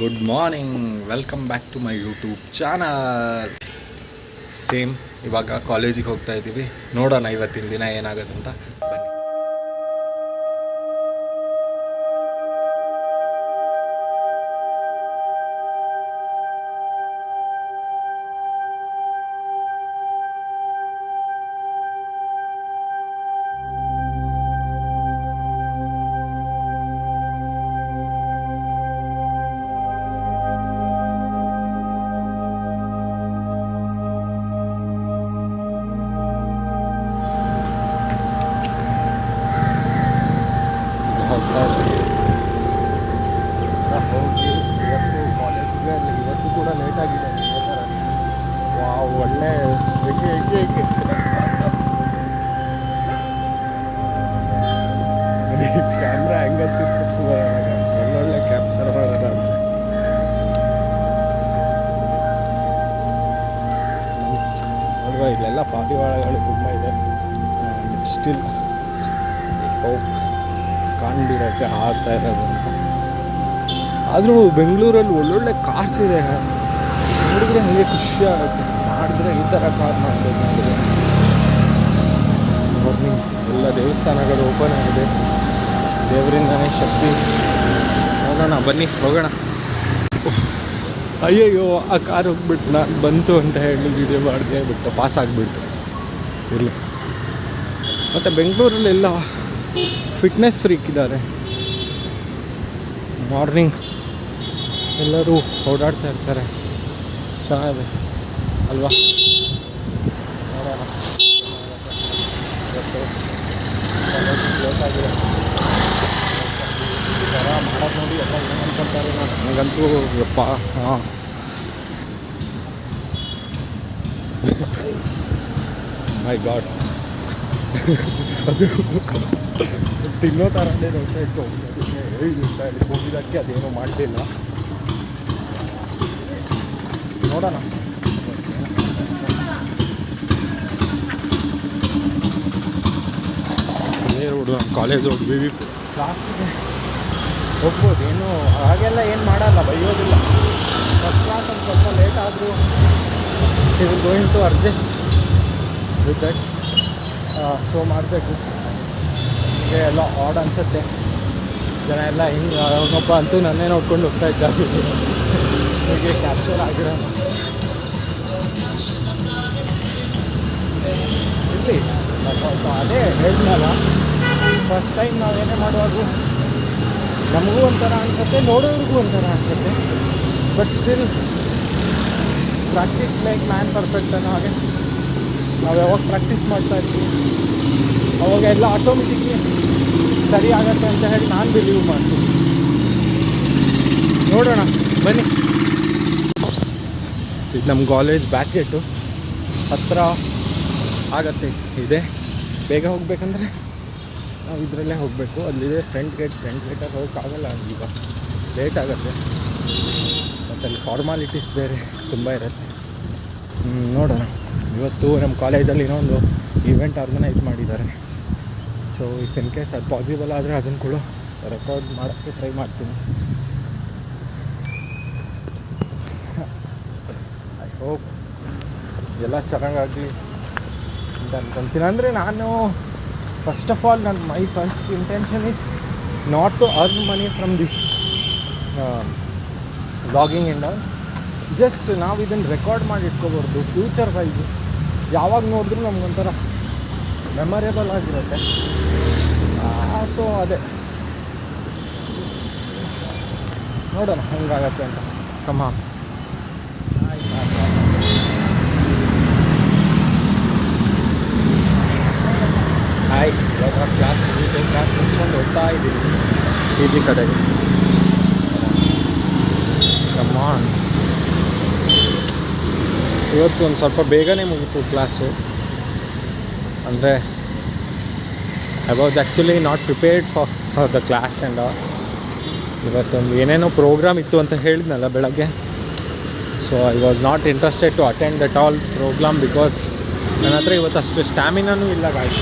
Good morning, welcome back to my YouTube channel. Same ಇವಾಗ ಕಾಲೇಜಿಗೆ ಹೋಗ್ತಾ ಇದ್ದೀವಿ. ನೋಡೋಣ ಇವತ್ತಿನ ದಿನ ಏನಾಗುತ್ತಂತ. ಬನ್ನಿ. ಹೋಗಿ ಇವತ್ತು ಕಾಲೇಜ್ಗೆ ಇವತ್ತು ಕೂಡ ಲೇಟಾಗಿದೆ. ವಾವ್, ಒಳ್ಳೆ ಕ್ಯಾಮ್ರಾ ಹೆಂಗೆ ತಿರ್ಸುತ್ತೆ, ಒಳ್ಳೊಳ್ಳೆ ಕ್ಯಾಪ್ಚರ್ ಮಾಡೋಣ ಅಂತ. ನೋಡುವ, ಇಲ್ಲೆಲ್ಲ ಪಾರಿವಾಳಗಳು ತುಂಬ ಇದೆ. ಸ್ಟಿಲ್ ಹೋಪ್ ಕಂಡಿರೋಕ್ಕೆ ಆಡ್ತಾ ಇರೋದು ಅಂತ. ಆದರೂ ಬೆಂಗಳೂರಲ್ಲಿ ಒಳ್ಳೊಳ್ಳೆ ಕಾರ್ಸ್ ಇದೆ, ನೋಡಿದ್ರೆ ನನಗೆ ಖುಷಿ ಆಗುತ್ತೆ. ಮಾಡಿದ್ರೆ ಈ ಥರ ಕಾರ್ ಮಾಡಬೇಕು ಅಂದರೆ. ಮಾರ್ನಿಂಗ್ ಎಲ್ಲ ದೇವಸ್ಥಾನಗಳು ಓಪನ್ ಆಗಿದೆ, ದೇವರಿಂದನೇ ಶಕ್ತಿ. ಹೋಗೋಣ ಬನ್ನಿ, ಹೋಗೋಣ. ಅಯ್ಯಯ್ಯೋ, ಆ ಕಾರ್ ಹೋಗ್ಬಿಟ್ಟು ನಾನು ಬಂತು ಅಂತ ಹೇಳಿ ವಿಡಿಯೋ ಮಾಡಿದೆ, ಬಿಟ್ಟು ಪಾಸ್ ಆಗಿಬಿಡ್ತು. ಇಲ್ಲಿ ಮತ್ತು ಬೆಂಗಳೂರಲ್ಲೆಲ್ಲ ಫಿಟ್ನೆಸ್ ಫ್ರೀಕ್ ಇದ್ದಾರೆ. ಮಾರ್ನಿಂಗ್ ಎಲ್ಲರೂ ಓಡಾಡ್ತಾ ಇರ್ತಾರೆ, ಚೆನ್ನಾಗಿದೆ ಅಲ್ವಾ? ನೋಡೋಣ. ಇವತ್ತು ಲೇಟ್ ಆಗಿದೆ ಥರ ಮಾಡೋದು ನೋಡಿ ಎಲ್ಲ ಏನು ಅನ್ಕೊತಾರೆ. ನನಗಂತೂ ಯಪ್ಪ, ಹಾಂ ಮೈ ಗಾಡ್, ಅದು ತಿನ್ನೋ ಥರನೇ ನೋಡ್ತಾ ಇತ್ತು. ಹೇಳಿದ್ದ ಇಲ್ಲಿ ಹೋಗಿದ್ದಕ್ಕೆ ಅದೇನೂ ಮಾಡಲಿಲ್ಲ. ನೋಡೋಣ. ರೋಡು, ಕಾಲೇಜ್ ರೋಡ್, ವಿ ಕ್ಲಾಸಿಗೆ ಹೋಗ್ಬೋದು. ಏನು ಹಾಗೆಲ್ಲ ಏನು ಮಾಡಲ್ಲ, ಬೈಯೋದಿಲ್ಲ. ಫಸ್ಟ್ ಕ್ಲಾಸ್ ಒಂದು ಸ್ವಲ್ಪ ಲೇಟ್ ಆದರೂ you will going to adjust with that. So ಮಾಡಬೇಕು. ಹೀಗೆ ಎಲ್ಲ ಆಡ್ ಅನಿಸುತ್ತೆ. ಜನ ಎಲ್ಲ ಹಿಂಗೆ ಅವನೊಬ್ಬ ಅಂತೂ ನನ್ನೇ ನೋಡ್ಕೊಂಡು ಹೋಗ್ತಾ ಇದ್ದಾರೆ. ಹೀಗೆ ಕ್ಯಾಪ್ಚರ್ ಆಗಿರೋ ಇಲ್ಲಿ ಅದೇ ಹೇಳಿದ್ನಲ್ಲ, ಫಸ್ಟ್ ಟೈಮ್ ನಾವೇನೇ ಮಾಡುವಾಗ ನಮಗೂ ಒಂಥರ ಅನಿಸುತ್ತೆ, ನೋಡೋರಿಗೂ ಒಂಥರ ಅನಿಸುತ್ತೆ. But still practice like man perfect ಅನ್ನೋ ಹಾಗೆ ನಾವು ಯಾವಾಗ ಪ್ರಾಕ್ಟೀಸ್ ಮಾಡ್ತಾ ಇರ್ತೀವಿ ಅವಾಗ ಎಲ್ಲ ಆಟೋಮೆಟಿಕ್ಲಿ ಸರಿ ಆಗತ್ತೆ ಅಂತ ಹೇಳಿ ನಾನು ಬಿಲೀವ್ ಮಾಡ್ತೀನಿ. ನೋಡೋಣ ಬನ್ನಿ. ಇದು ನಮ್ಮ ಕಾಲೇಜ್ ಬ್ಯಾಕ್ ಗೇಟು ಹತ್ತಿರ ಆಗತ್ತೆ ಇದೆ. ಬೇಗ ಹೋಗ್ಬೇಕಂದ್ರೆ ನಾವು ಇದರಲ್ಲೇ ಹೋಗಬೇಕು. ಅಲ್ಲಿದೆ ಫ್ರಂಟ್ ಗೇಟಲ್ಲಿ ಹೋಗೋಕ್ಕಾಗಲ್ಲ, ಈಗ ಲೇಟ್ ಆಗುತ್ತೆ. ಮತ್ತು ಅಲ್ಲಿ ಫಾರ್ಮಾಲಿಟೀಸ್ ಬೇರೆ ತುಂಬ ಇರುತ್ತೆ. ನೋಡೋಣ. ಇವತ್ತು ನಮ್ಮ ಕಾಲೇಜಲ್ಲಿ ಇನ್ನೊಂದು ಈವೆಂಟ್ ಆರ್ಗನೈಸ್ ಮಾಡಿದ್ದಾರೆ. ಸೊ ಇಫ್ ಇನ್ ಕೇಸ್ ಅದು ಪಾಸಿಬಲ್ ಆದರೆ ಅದನ್ನು ಕೂಡ ರೆಕಾರ್ಡ್ ಮಾಡೋಕ್ಕೆ ಟ್ರೈ ಮಾಡ್ತೀನಿ. ಐ ಹೋಪ್ ಎಲ್ಲ ಚೆನ್ನಾಗಾಗಿ ಅಂತ ಅನ್ಕೊತೀನಿ. ಅಂದರೆ ನಾನು first of all my first intention is not to earn money from this vlogging ಇಂದ. ಜಸ್ಟ್ ನಾವು ಇದನ್ನು ರೆಕಾರ್ಡ್ ಮಾಡಿ ಇಟ್ಕೋಬಾರ್ದು. ಫ್ಯೂಚರ್ ವೈಸು ಯಾವಾಗ ನೋಡಿದ್ರೂ ನಮಗೊಂಥರ ಮೆಮೊರೇಬಲ್ ಆಗಿರುತ್ತೆ. ಸೊ ಅದೇ ನೋಡೋಣ ಹೆಂಗಾಗತ್ತೆ ಅಂತ. ಕಮ್ಮ ಹಾಯ್, ಇವಾಗ ಕ್ಲಾಸ್ ಮುಗಿಸ್ಕೊಂಡು ಹೋಗ್ತಾ ಇದ್ದೀನಿ ಪಿ ಜಿ ಕಡೆಗೆ. ಕಮಾನ್, ಇವತ್ತು ಒಂದು ಸ್ವಲ್ಪ ಬೇಗನೆ ಮುಗೀತು ಕ್ಲಾಸು. ಅಂದರೆ I was actually not prepared for the class and all. ಇವತ್ತೊಂದು ಏನೇನೋ ಪ್ರೋಗ್ರಾಮ್ ಇತ್ತು ಅಂತ ಹೇಳಿದ್ನಲ್ಲ ಬೆಳಗ್ಗೆ. So I was not interested to attend that all program because ನನ್ನ ಹತ್ರ ಇವತ್ತು ಅಷ್ಟು ಸ್ಟ್ಯಾಮಿನೂ ಇಲ್ಲ ಗಾಡಿ.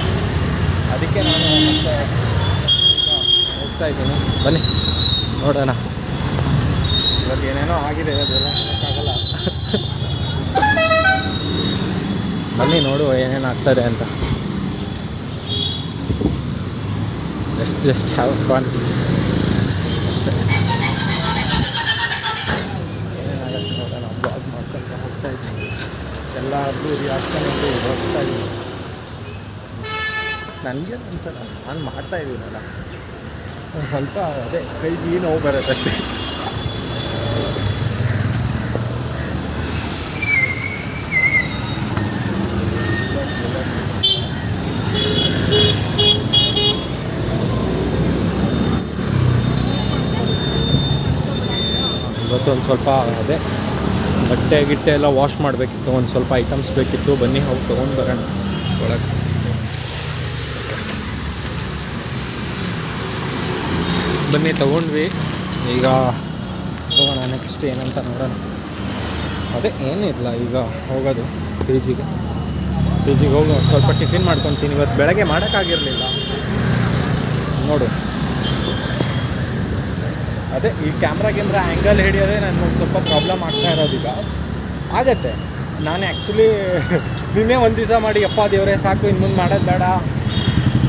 ಅದಕ್ಕೆ ನಾನು ಮತ್ತೆ ಹೋಗ್ತಾಯಿದ್ದೀನಿ. ಬನ್ನಿ ನೋಡೋಣ ಇವಾಗ ಏನೇನೋ ಆಗಿದೆ, ಅದೆಲ್ಲ ಹೇಳೋಕ್ಕಾಗಲ್ಲ. ಬನ್ನಿ ನೋಡುವ ಏನೇನು ಆಗ್ತದೆ ಅಂತ. ಜಸ್ಟ್ ಹ್ಯಾವ್ ಫನ್ ಅಷ್ಟೇ. ಏನೇನಾಗತ್ತೆ ನೋಡೋಣ. ಬ್ಲಾಗ್ ಮಾಡ್ಕೊಂಡು ಹೋಗ್ತಾ ಇದ್ದೀನಿ, ಎಲ್ಲಾದ್ರೂ ರಿಯಾಕ್ಷನ್ ಇದೆ ಹೋಗ್ತಾ ಇದ್ದೀನಿ. ನನಗೆ ಅನ್ಸಲ್ಲ, ನಾನು ಮಾಡ್ತಾ ಇದ್ದೀನಲ್ಲ ಒಂದು ಸ್ವಲ್ಪ ಅದೇ ಕೈಗೆ ನೋವು ಬರುತ್ತೆ ಅಷ್ಟೇ. ಇವತ್ತೊಂದು ಸ್ವಲ್ಪ ಅದೇ ಬಟ್ಟೆ ಗಿಟ್ಟೆ ಎಲ್ಲ ವಾಶ್ ಮಾಡಬೇಕಿತ್ತು, ಒಂದು ಸ್ವಲ್ಪ ಐಟಮ್ಸ್ ಬೇಕಿತ್ತು. ಬನ್ನಿ ಹೋಗಿ ತೊಗೊಂಡು ಬರೋಣ ಒಳಗೆ. ಬನ್ನಿ ತೊಗೊಂಡ್ವಿ, ಈಗ ಹೋಗೋಣ ನೆಕ್ಸ್ಟ್ ಏನಂತ ನೋಡೋಣ. ಅದೇ ಏನಿಲ್ಲ, ಈಗ ಹೋಗೋದು ಪಿ ಜಿಗೆ ಹೋಗಿ ಒಂದು ಸ್ವಲ್ಪ ಟಿಫಿನ್ ಮಾಡ್ಕೊತೀನಿ. ಇವತ್ತು ಬೆಳಗ್ಗೆ ಮಾಡೋಕ್ಕಾಗಿರಲಿಲ್ಲ ನೋಡು. ಅದೇ ಈ ಕ್ಯಾಮ್ರಾ ಆ್ಯಂಗಲ್ ಹಿಡಿಯೋದೇ ನನಗೆ ಸ್ವಲ್ಪ ಪ್ರಾಬ್ಲಮ್ ಆಗ್ತಾ ಇರೋದೀಗ. ಆಗತ್ತೆ, ನಾನು ಆ್ಯಕ್ಚುಲಿ ನಿನ್ನೆ ಒಂದು ದಿವಸ ಮಾಡಿ ಅಪ್ಪ ದೇವರೇ ಸಾಕು ಇನ್ನು ಮುಂದೆ ಮಾಡೋದು ಬೇಡ,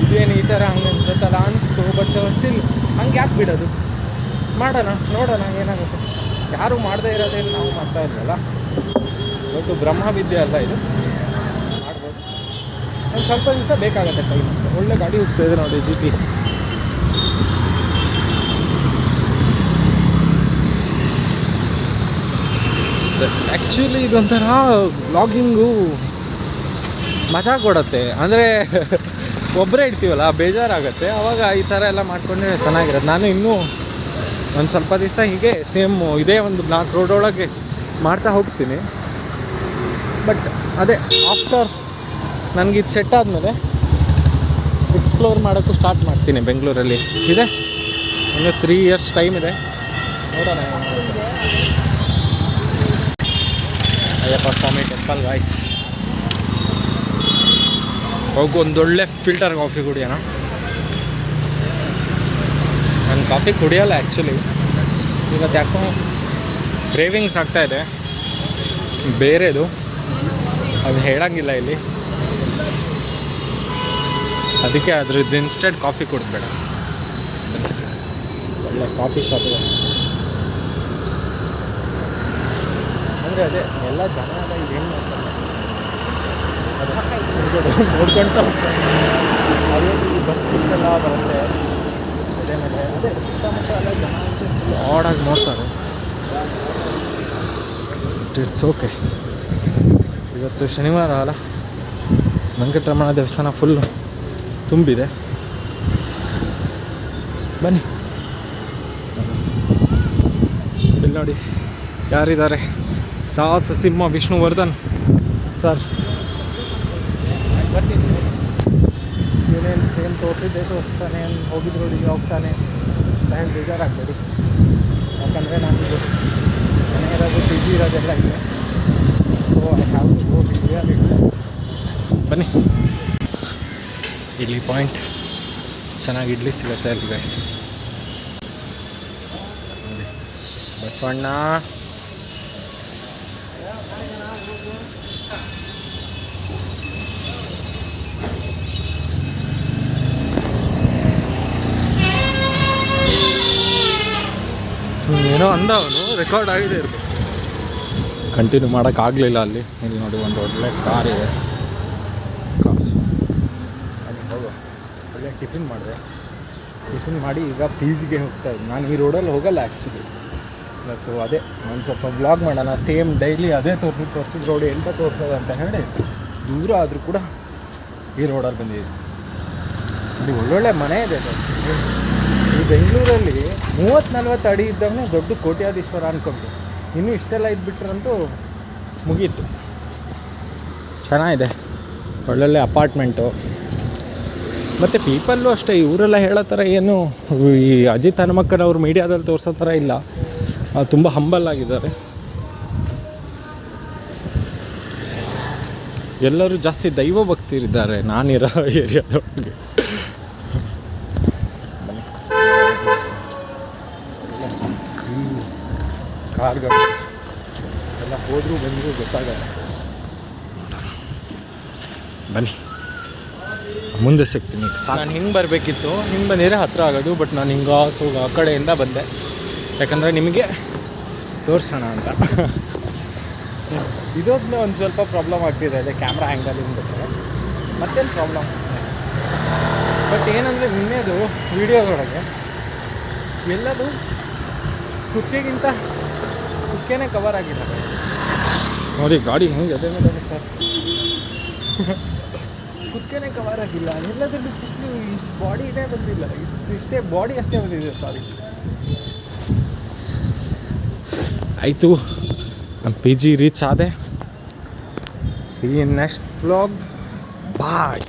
ಇದೇನು ಈ ಥರ ಹಂಗೆ ಅನ್ಸುತ್ತಲ್ಲ ಅನಿಸ್ತು. ಬಟ್ ಸ್ಟಿಲ್ ಹಂಗೆ ಯಾಕೆ ಬಿಡೋದು, ಮಾಡೋಣ ನೋಡೋಣ ಏನಾಗುತ್ತೆ. ಯಾರೂ ಮಾಡದೇ ಇರೋದೇನು ನಾವು ಮಾಡ್ತಾ ಇದ್ವಲ್ಲ. ಇವತ್ತು ಬ್ರಹ್ಮ ವಿದ್ಯೆ ಅಲ್ಲ ಇದು, ಮಾಡ್ಬೋದು. ಒಂದು ಸ್ವಲ್ಪ ದಿವಸ ಬೇಕಾಗುತ್ತೆ ಟೈಮ್. ಒಳ್ಳೆ ಗಾಡಿ ಹೋಗ್ತಾಯಿದೆ ನೋಡಿ GT. ಆ್ಯಕ್ಚುಲಿ ಇದೊಂಥರ ವ್ಲಾಗಿಂಗು ಮಜಾ ಕೊಡುತ್ತೆ. ಅಂದರೆ ಒಬ್ಬರೇ ಇಡ್ತೀವಲ್ಲ, ಬೇಜಾರಾಗುತ್ತೆ. ಆವಾಗ ಈ ಥರ ಎಲ್ಲ ಮಾಡಿಕೊಂಡ್ರೆ ಚೆನ್ನಾಗಿರೋದು. ನಾನು ಇನ್ನೂ ಒಂದು ಸ್ವಲ್ಪ ದಿವಸ ಹೀಗೆ ಸೇಮ್ ಇದೇ ಒಂದು ಬ್ಲಾಕ್ ರೋಡೊಳಗೆ ಮಾಡ್ತಾ ಹೋಗ್ತೀನಿ. ಬಟ್ ಅದೇ ಆಫ್ಟರ್ ನನಗಿದು ಸೆಟ್ ಆದಮೇಲೆ ಎಕ್ಸ್ಪ್ಲೋರ್ ಮಾಡೋಕ್ಕೂ ಸ್ಟಾರ್ಟ್ ಮಾಡ್ತೀನಿ. ಬೆಂಗಳೂರಲ್ಲಿ ಇದೆ ಒಂದು 3 years ಟೈಮ್ ಇದೆ, ನೋಡೋಣ. ಅಯ್ಯಪ್ಪ ಸ್ವಾಮಿ ಟೆಂಪಲ್ ಗಾಯ್ಸ್, ಹೋಗಿ ಒಂದೊಳ್ಳೆ ಫಿಲ್ಟರ್ ಕಾಫಿ ಕುಡಿಯೋಣ. ನಾನು ಕಾಫಿ ಕುಡಿಯೋಲ್ಲ ಆ್ಯಕ್ಚುಲಿ, ಇವತ್ತು ಯಾಕೋ ಕ್ರೇವಿಂಗ್ಸ್ ಆಗ್ತಾಯಿದೆ ಬೇರೆದು, ಅದು ಹೇಳೋಂಗಿಲ್ಲ ಇಲ್ಲಿ. ಅದಕ್ಕೆ ಅದ್ರದ್ದು ಇನ್ಸ್ಟೆಂಟ್ ಕಾಫಿ ಕುಡಿದ್ಬೇಡ. ಒಳ್ಳೆ ಕಾಫಿ ಶಾಪ್ ಇದೆ. ಅಂದರೆ ಅದೇ ಎಲ್ಲ ಜನ ಎಲ್ಲ ಇದೇನು ಮಾಡ್ತಾರೆ ನೋಡ್ಕೊಳ್ತಾ ಹೋಗ್ತಾರೆ. ಅದೇ ಈ ಬಸ್ ಎಲ್ಲ ಬರುತ್ತೆ, ಅದೇ ಮೇಲೆ ಅದೇ ಸುತ್ತಮುತ್ತ ಎಲ್ಲ ಜನ ಆಡಾಗಿ ನೋಡ್ತಾರೆ. It's okay. ಇವತ್ತು ಶನಿವಾರ ಅಲ್ಲ, ವೆಂಕಟರಮಣ ದೇವಸ್ಥಾನ ಫುಲ್ಲು ತುಂಬಿದೆ. ಬನ್ನಿ, ಇಲ್ಲಿ ನೋಡಿ ಯಾರಿದ್ದಾರೆ, ಸಾಹಸ ಸಿಂಹ ವಿಷ್ಣುವರ್ಧನ್ ಸರ್. ಬರ್ತೀನಿ, ಏನೇನು ಸೇಮ್ ತೋರಿಸ್ತಾನೆ, ಹೋಗಿದ್ರೊಳಗೆ ಹೋಗ್ತಾನೆ ಅಂತ ಹೇಳಿ ಬೇಜಾರಾಗ್ಬೇಡಿ. ಯಾಕಂದರೆ ನಾನು ಮನೆ ಇರೋದು PG ಇರೋದೆಲ್ಲ ಇದೆ. So I have to go real it's. ಬನ್ನಿ, ಇಡ್ಲಿ ಪಾಯಿಂಟ್ ಚೆನ್ನಾಗಿ ಇಡ್ಲಿ ಸಿಗುತ್ತೆ ಅಲ್ಲಿ ಗೈಸ್. ಬಸವಣ್ಣ ಏನೋ ಅಂದ, ಅವನು ರೆಕಾರ್ಡ್ ಆಗಿದೆ ಇರ್ಬೋದು. ಕಂಟಿನ್ಯೂ ಮಾಡೋಕ್ಕಾಗಲಿಲ್ಲ ಅಲ್ಲಿ. ಇಲ್ಲಿ ನೋಡಿ ಒಂದು ಒಳ್ಳೆ ಕಾರ್ ಇದೆ. ಅಲ್ಲಿ ಹೋಗೋ ಒಳ್ಳೆ ಟಿಫಿನ್ ಮಾಡಿದೆ. ಟಿಫಿನ್ ಮಾಡಿ ಈಗ PGಗೆ ಹೋಗ್ತಾ ಇದ್ದೀನಿ. ನಾನು ಈ ರೋಡಲ್ಲಿ ಹೋಗಲ್ಲ ಆ್ಯಕ್ಚುಲಿ. ಇವತ್ತು ಅದೇ ಒಂದು ಸ್ವಲ್ಪ ಬ್ಲಾಗ್ ಮಾಡೋಣ. ಸೇಮ್ ಡೈಲಿ ಅದೇ ತೋರಿಸಿದ ರೋಡ್ ಎಂತ ತೋರಿಸೋದು ಅಂತ ಹೇಳಿ ದೂರ ಆದರೂ ಕೂಡ ಈ ರೋಡಲ್ಲಿ ಬಂದಿದ್ದೀನಿ. ಇಲ್ಲಿ ಒಳ್ಳೊಳ್ಳೆ ಮನೆ ಇದೆ. ಈ ಬೆಂಗಳೂರಲ್ಲಿ 30-40 ಅಡಿ ಇದ್ದವನೇ ದೊಡ್ಡ ಕೋಟ್ಯಾಧೀಶ್ವರ ಅಂದ್ಕೊಂಡು, ಇನ್ನೂ ಇಷ್ಟೆಲ್ಲ ಇದ್ಬಿಟ್ರಂತೂ ಮುಗೀತು. ಚೆನ್ನಾಗಿದೆ, ಒಳ್ಳೊಳ್ಳೆ ಅಪಾರ್ಟ್ಮೆಂಟು. ಮತ್ತು ಪೀಪಲ್ಲು ಅಷ್ಟೇ, ಇವರೆಲ್ಲ ಹೇಳೋ ಥರ ಏನು ಈ ಅಜಿತ್ ಹನುಮಕ್ಕನವ್ರು ಮೀಡಿಯಾದಲ್ಲಿ ತೋರಿಸೋ ಥರ ಇಲ್ಲ. ತುಂಬ ಹಂಬಲ್ ಆಗಿದ್ದಾರೆ. ಎಲ್ಲರೂ ಜಾಸ್ತಿ ದೈವ ಭಕ್ತರಿದ್ದಾರೆ ನಾನಿರೋ ಏರಿಯಾದೊಳಗೆ. ಕಾರ್ಗಳು ಎಲ್ಲ ಹೋದರೂ ಬಂದರೂ ಗೊತ್ತಾಗಲ್ಲ. ಬನ್ನಿ ಮುಂದೆ ಸಿಗ್ತೀನಿ. ನಾನು ಹಿಂಗೆ ಬರಬೇಕಿತ್ತು, ಹಿಂಗೆ ಬಂದಿದ್ರೆ ಹತ್ತಿರ ಆಗೋದು. ಬಟ್ ನಾನು ಹಿಂಗೆ ಆ ಕಡೆಯಿಂದ ಬಂದೆ, ಯಾಕಂದರೆ ನಿಮಗೆ ತೋರಿಸೋಣ ಅಂತ. ಇದೊಂದು ಒಂದು ಸ್ವಲ್ಪ ಪ್ರಾಬ್ಲಮ್ ಆಗ್ತಿದೆ, ಅದೇ ಕ್ಯಾಮ್ರಾ ಆ್ಯಂಗಲಿಂದ ಬಿಟ್ಟರೆ ಮತ್ತೇನು ಪ್ರಾಬ್ಲಮ್. ಬಟ್ ಏನಂದರೆ ನಿನ್ನೆದು ವೀಡಿಯೋದೊಳಗೆ ಎಲ್ಲದು ಕುಕ್ಕೆಗಿಂತ ಕುಕ್ಕೆನೇ ಕವರ್ ಆಗಿದೆ ನೋಡಿ. ಗಾಡಿ ಹೆಂಗೆ ಅದೇ ಮೇಲೆ ಕುಕ್ಕೆನೇ ಕವರ್ ಆಗಿಲ್ಲ. ಎಲ್ಲದರಲ್ಲೂ ಇಷ್ಟು ಬಾಡಿ ಇದೇ ಬಂದಿಲ್ಲ, ಇಷ್ಟೇ ಬಾಡಿ ಅಷ್ಟೇ ಬಂದಿದೆ. ಸಾರಿ. ಆಯಿತು, ನಮ್ಮ PG ರೀಚ್ ಆದೆ. See in next vlog. Bye.